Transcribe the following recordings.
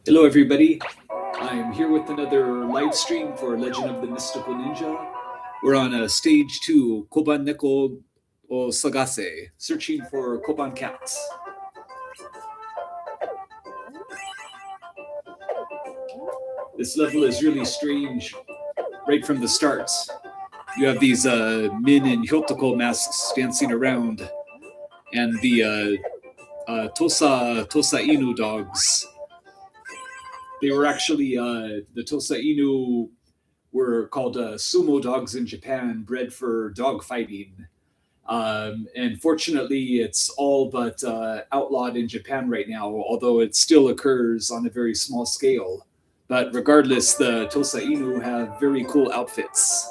Hello, everybody. I'm here with another live stream for Legend of the Mystical Ninja. We're on stage 2, Koban Neko o Sagase, searching for Koban cats. This level is really strange right from the start. You have these Min and Hyotoko masks dancing around, and the Tosa Inu dogs. They were actually the Tosa Inu were called sumo dogs in Japan, bred for dog fighting. And fortunately, it's all but outlawed in Japan right now, although it still occurs on a very small scale. But regardless, the Tosa Inu have very cool outfits.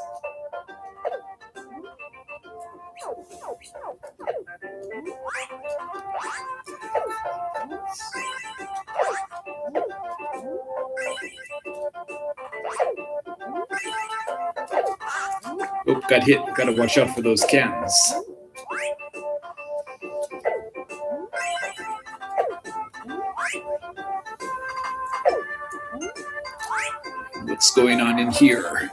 Oh, got hit. Gotta watch out for those cans. What's going on in here?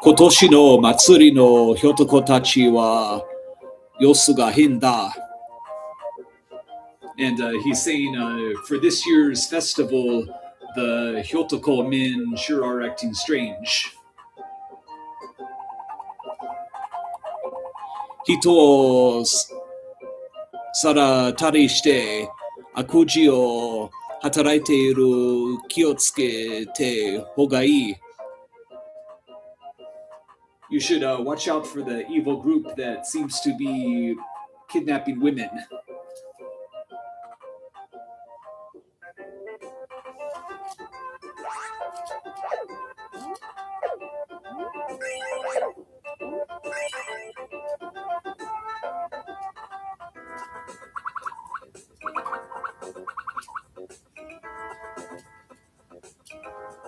今年の祭りのひょとこたちは様子が変だ. And he's saying for this year's festival, the Hyotoko men sure are acting strange. 人をさらたりして悪事を働いている気をつけてほがいい. You should watch out for the evil group that seems to be kidnapping women.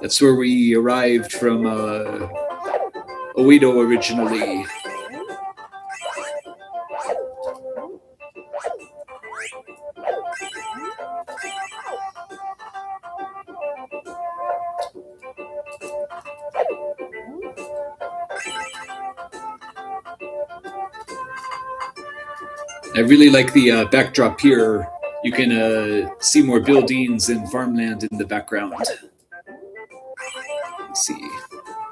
That's where we arrived from Oedo originally. I really like the backdrop here. You can see more buildings and farmland in the background. Let's see.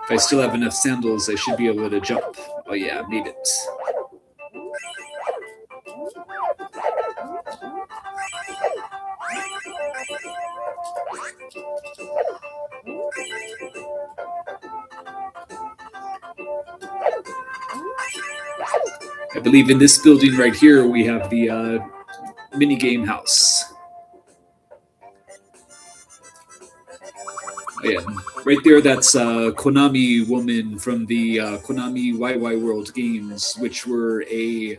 If I still have enough sandals, I should be able to jump. Oh yeah, made it. I believe in this building right here, we have the mini game house. Oh yeah, right there, that's Konami woman from the Konami YY World games, which were a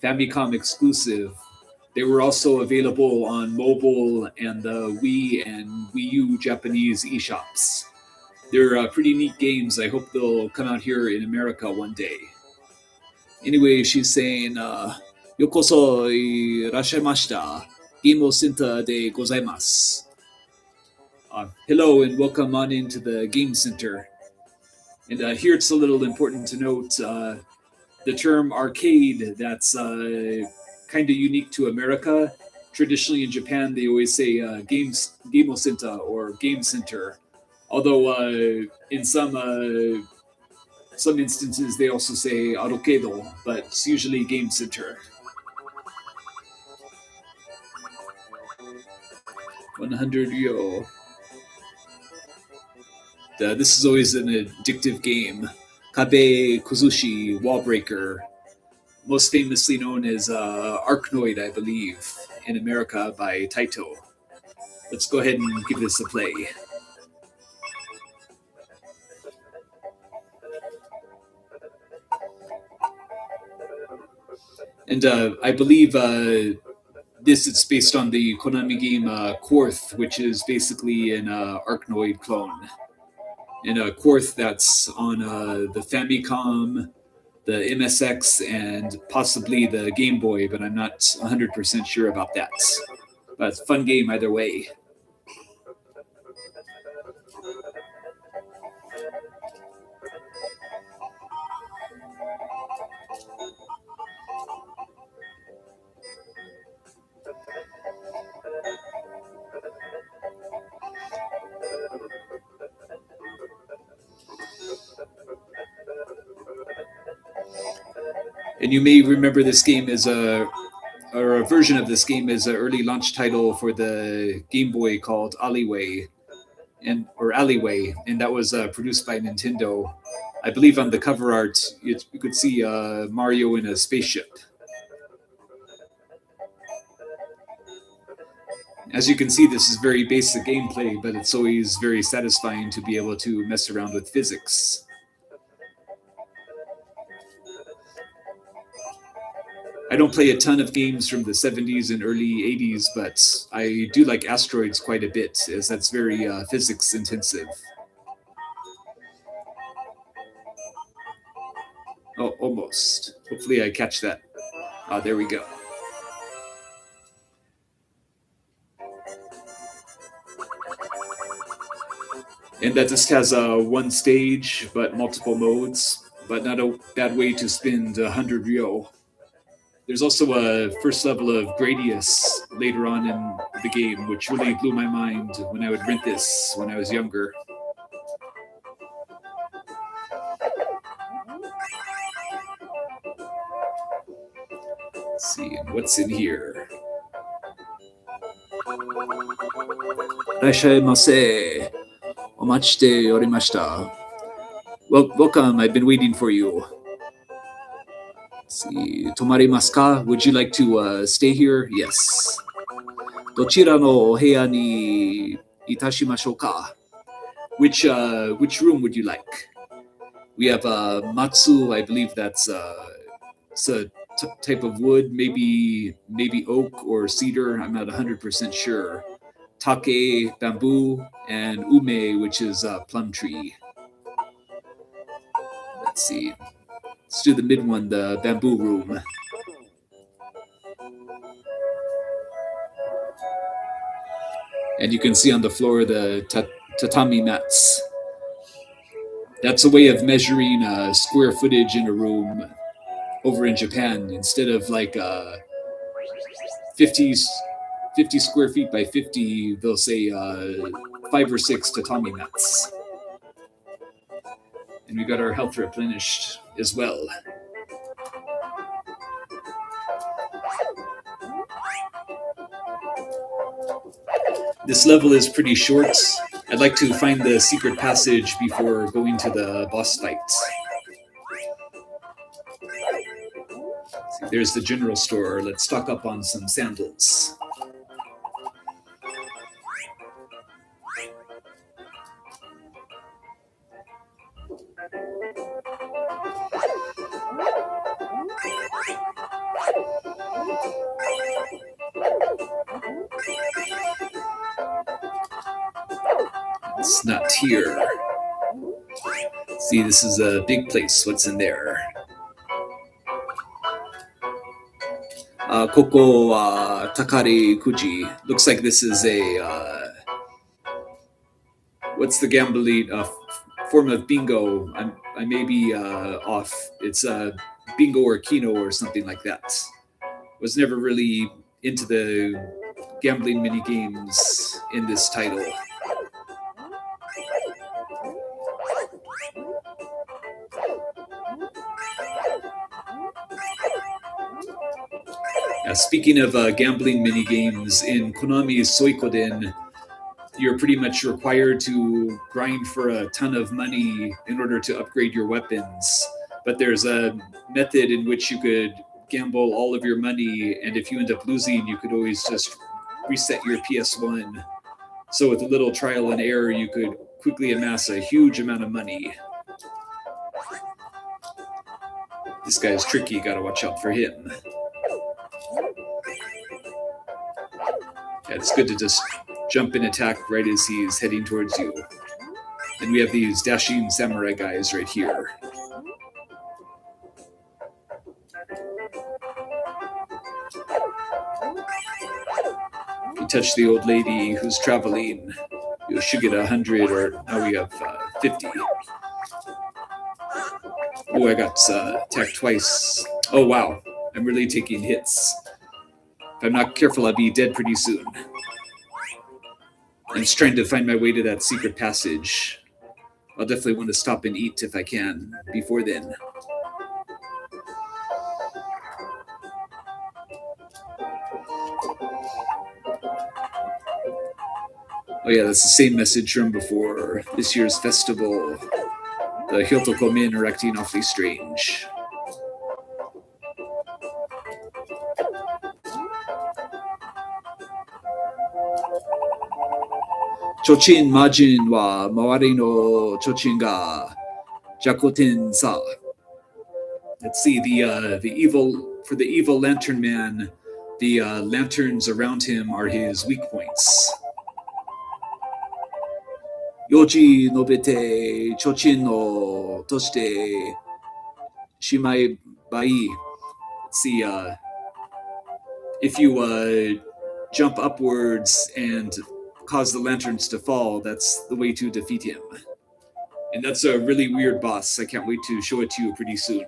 Famicom exclusive. They were also available on mobile and the Wii and Wii U Japanese eShops. They're pretty neat games. I hope they'll come out here in America one day. Anyway, she's saying, Yokoso irashaimashita, Game Center de gozaimasu. Hello and welcome on into the Game Center. And here it's a little important to note the term arcade, that's kind of unique to America. Traditionally in Japan, they always say Game Center or Game Center. Although in some instances they also say arcade, but it's usually Game Center. 100 yo. This is always an addictive game. Kabe Kozushi, Wall Breaker, most famously known as Arkanoid, I believe, in America by Taito. Let's go ahead and give this a play. And I believe this is based on the Konami game Quarth, which is basically an Arkanoid clone. And Quarth, that's on the Famicom, the MSX, and possibly the Game Boy, but I'm not 100% sure about that. But it's a fun game either way. And you may remember this game as a version of this game as an early launch title for the Game Boy called Alleyway, and that was produced by Nintendo. I believe on the cover art you could see Mario in a spaceship. As you can see, this is very basic gameplay, but it's always very satisfying to be able to mess around with physics. I don't play a ton of games from the 70s and early 80s, but I do like Asteroids quite a bit, as that's very physics intensive. Oh, almost. Hopefully I catch that. There we go. And that just has one stage, but multiple modes, but not a bad way to spend 100 ryo. There's also a first level of Gradius later on in the game, which really blew my mind when I would rent this when I was younger. Let's see, what's in here? Irashaimase. Omachite orimashita. Well, welcome, I've been waiting for you. Let's see, tomarimasu ka? Would you like to stay here? Yes. Dochira no oheya ni itashimashou ka? Which room would you like? We have matsu, I believe that's it's a type of wood, maybe oak or cedar. I'm not 100% sure. Take, bamboo, and ume, which is plum tree. Let's see. Let's do the mid one, the bamboo room. And you can see on the floor the tatami mats. That's a way of measuring square footage in a room over in Japan. Instead of like 50 square feet by 50, they'll say 5 or 6 tatami mats. And we got our health replenished as well. This level is pretty short. I'd like to find the secret passage before going to the boss fights. See, there's the general store. Let's stock up on some sandals. It's not here. See, this is a big place. What's in there? Koko Takari Kuji. Looks like this is a what's the gambling form of bingo? I may be off. It's bingo or keno or something like that. Was never really into the gambling mini games in this title. Speaking of gambling mini games, in Konami's Suikoden, you're pretty much required to grind for a ton of money in order to upgrade your weapons. But there's a method in which you could gamble all of your money, and if you end up losing, you could always just reset your PS1. So with a little trial and error, you could quickly amass a huge amount of money. This guy's tricky, gotta watch out for him. Yeah, it's good to just jump and attack right as he's heading towards you. And we have these dashing samurai guys right here. touch the old lady who's traveling. You should get 100, or now we have 50. Oh, I got attacked twice. Oh, wow. I'm really taking hits. If I'm not careful, I'll be dead pretty soon. I'm just trying to find my way to that secret passage. I'll definitely want to stop and eat if I can before then. Oh yeah, that's the same message from before. This year's festival. The Hyotoko men are acting awfully strange. Chochin majin wa mawari no chochin ga jakoten sa. Let's see, the evil lantern man, the lanterns around him are his weak points. Yoji nobete chochin no toshite shimai bai. See, if you jump upwards and cause the lanterns to fall, that's the way to defeat him. And that's a really weird boss. I can't wait to show it to you pretty soon.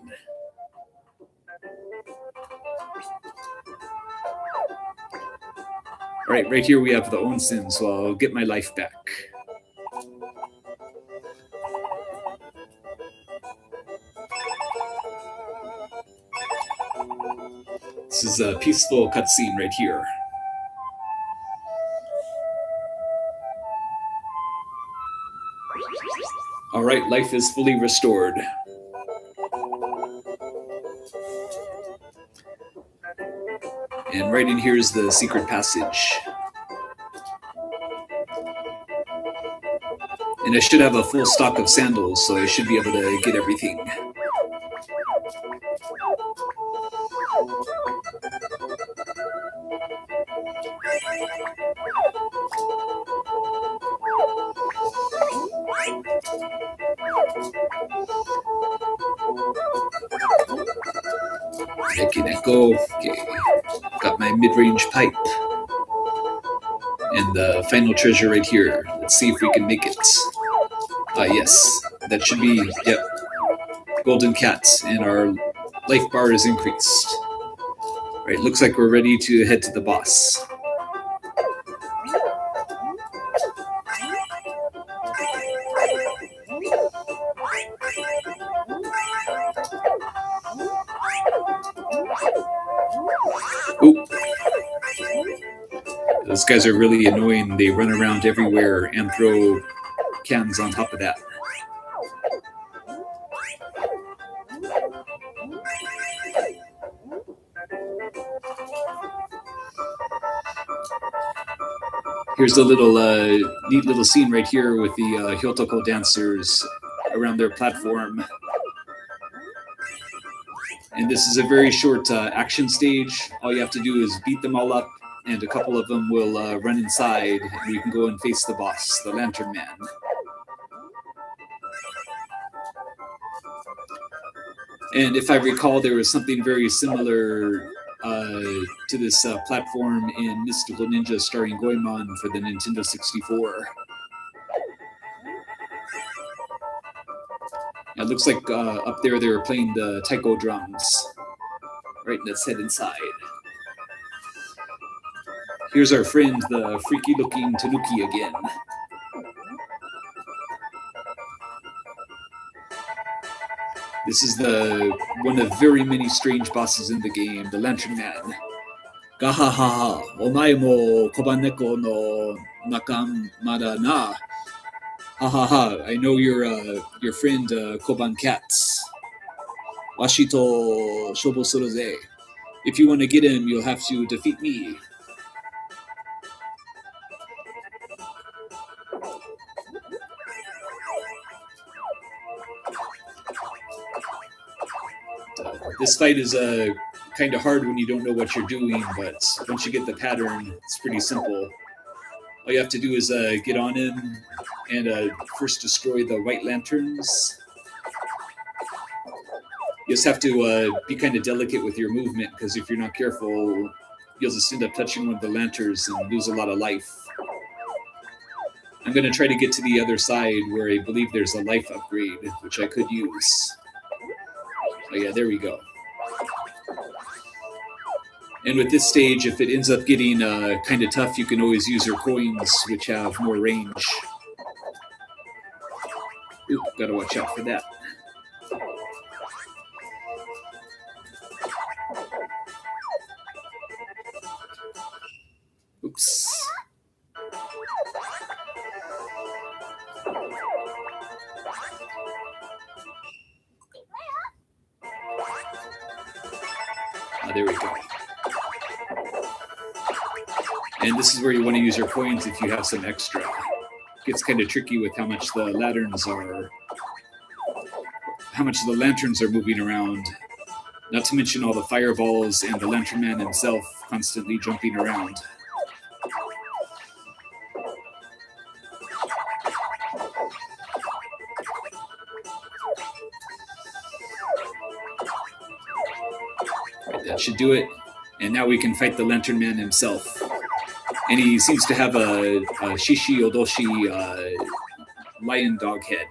All right here we have the onsen, so I'll get my life back. This is a peaceful cutscene right here. All right, life is fully restored. And right in here is the secret passage. And I should have a full stock of sandals, so I should be able to get everything. Echo. Okay, got my mid-range pipe. And the final treasure right here. Let's see if we can make it. Yes, that should be, yep, golden cat, and our life bar is increased. Right, looks like we're ready to head to the boss. Ooh. Those guys are really annoying. They run around everywhere and throw cans on top of that. Here's a little neat little scene right here with the Hyotoko dancers around their platform. And this is a very short action stage. All you have to do is beat them all up, and a couple of them will run inside, and you can go and face the boss, the Lantern Man. And if I recall, there was something very similar to this platform in Mystical Ninja starring Goemon for the Nintendo 64. It looks like up there they were playing the taiko drums. Right, let's head inside. Here's our friend, the freaky-looking Tanuki again. This is one of very many strange bosses in the game, the Lantern Man. Gahahaha, omae mo kobaneko no nakamada na. Ha ha ha, I know your friend Koban Cats. Washi to shobo soroze. If you want to get him, you'll have to defeat me. This fight is kind of hard when you don't know what you're doing, but once you get the pattern, it's pretty simple. All you have to do is get on him and first destroy the white lanterns. You just have to be kind of delicate with your movement, because if you're not careful, you'll just end up touching one of the lanterns and lose a lot of life. I'm going to try to get to the other side where I believe there's a life upgrade, which I could use. Oh yeah, there we go. And with this stage, if it ends up getting kind of tough, you can always use your coins, which have more range. Oop, gotta watch out for that. Oops. There we go. And this is where you want to use your coins if you have some extra. It gets kind of tricky with how much the lanterns are moving around. Not to mention all the fireballs and the Lantern Man himself constantly jumping around. Right, that should do it. And now we can fight the Lantern Man himself. And he seems to have a Shishi Odoshi lion dog head.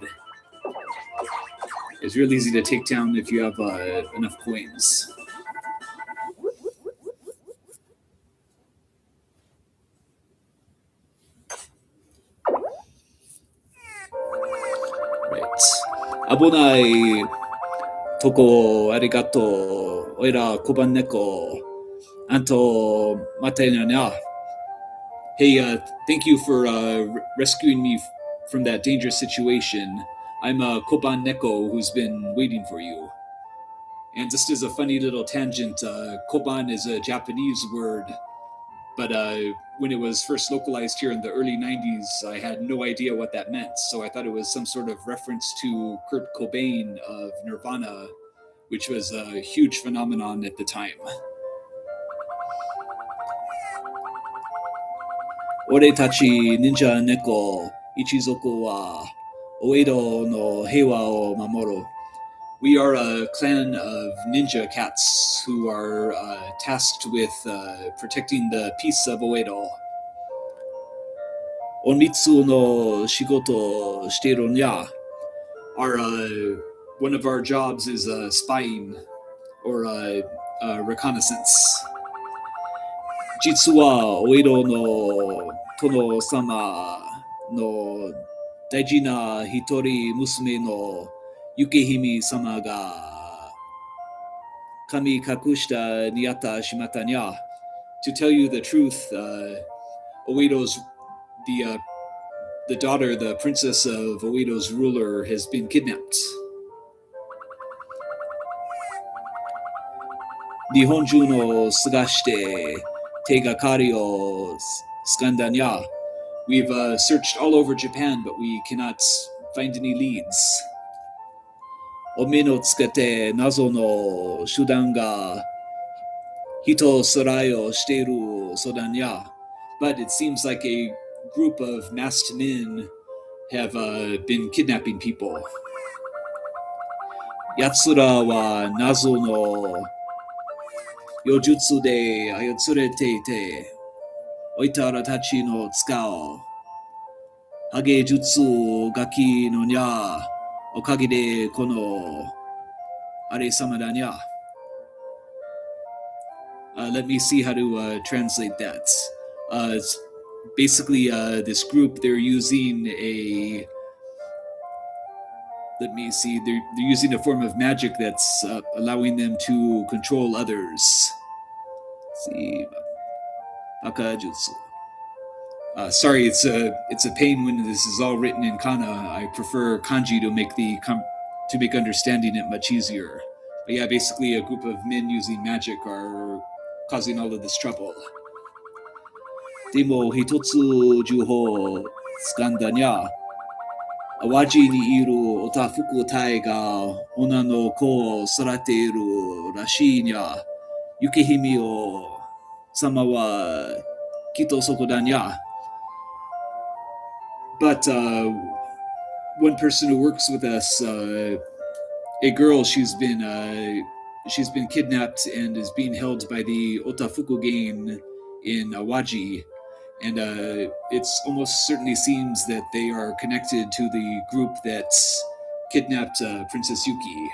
It's real easy to take down if you have enough coins. Right. Abonai toko arigato oira koban neko anto matena. Hey, thank you for rescuing me from that dangerous situation. I'm Koban Neko, who's been waiting for you. And just as a funny little tangent, Koban is a Japanese word, but when it was first localized here in the early 90s, I had no idea what that meant. So I thought it was some sort of reference to Kurt Cobain of Nirvana, which was a huge phenomenon at the time. 俺たち忍者猫一族はお江戸の平和を守る. We are a clan of ninja cats who are tasked with protecting the peace of Oedo. Onmitsu no shigoto shiteiru nya. One of our jobs is spying or reconnaissance. 実はお江戸の殿様の大事な一人娘の雪姫様が神隠したにあったしまったにゃ. To tell you the truth, Oedo's the daughter, the princess of Oedo's ruler, has been kidnapped. 日本中の探して手がかりを掴んだにゃ. We've searched all over Japan, but we cannot find any leads. お目のつけて謎の手段が人さらいをしているそうだにゃ. But it seems like a group of masked men have been kidnapping people. 奴らは謎の妖術で操れていて、おいたらたちの使うハゲ術ガキのにゃ、おかげでこのあれ様だにゃ. Let me see how to translate that. It's basically this group, they're using a... Let me see, they're using a form of magic that's allowing them to control others. Let's see. Bakajutsu. Sorry, it's a pain when this is all written in kana. I prefer kanji to make understanding it much easier. But yeah, basically a group of men using magic are causing all of this trouble. でも一つ情報掴んだにゃ。淡路にいるおたふく隊が女の子を育てているらしいにゃ。雪姫を様はきっとそこだにゃ。But one person who works with us, a girl, she's been she's been kidnapped and is being held by the Otafuku gang in Awaji. And it's almost certainly seems that they are connected to the group that kidnapped Princess Yuki.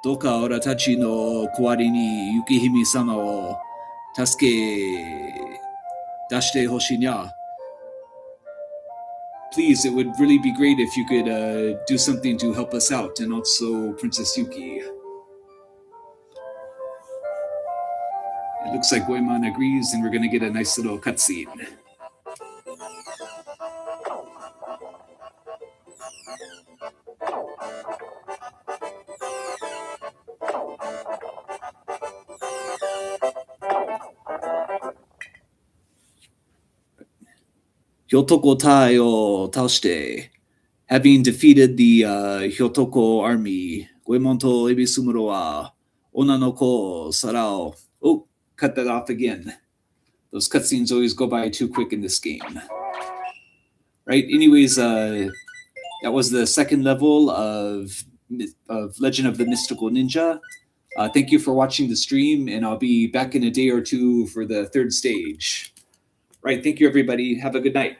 どうか俺たちの代わりに雪姫様を助け出してほしいにゃ。Please, it would really be great if you could do something to help us out, and also Princess Yuki. It looks like Goemon agrees, and we're going to get a nice little cutscene. Hyotoko Tai o Taoshite. Having defeated the Hyotoko army, Goemon to Ebisumuro wa Ona no ko Sarao. Oh, cut that off again. Those cutscenes always go by too quick in this game. Right, anyways, that was the second level of Legend of the Mystical Ninja. Thank you for watching the stream, and I'll be back in a day or two for the third stage. Right, thank you, everybody. Have a good night.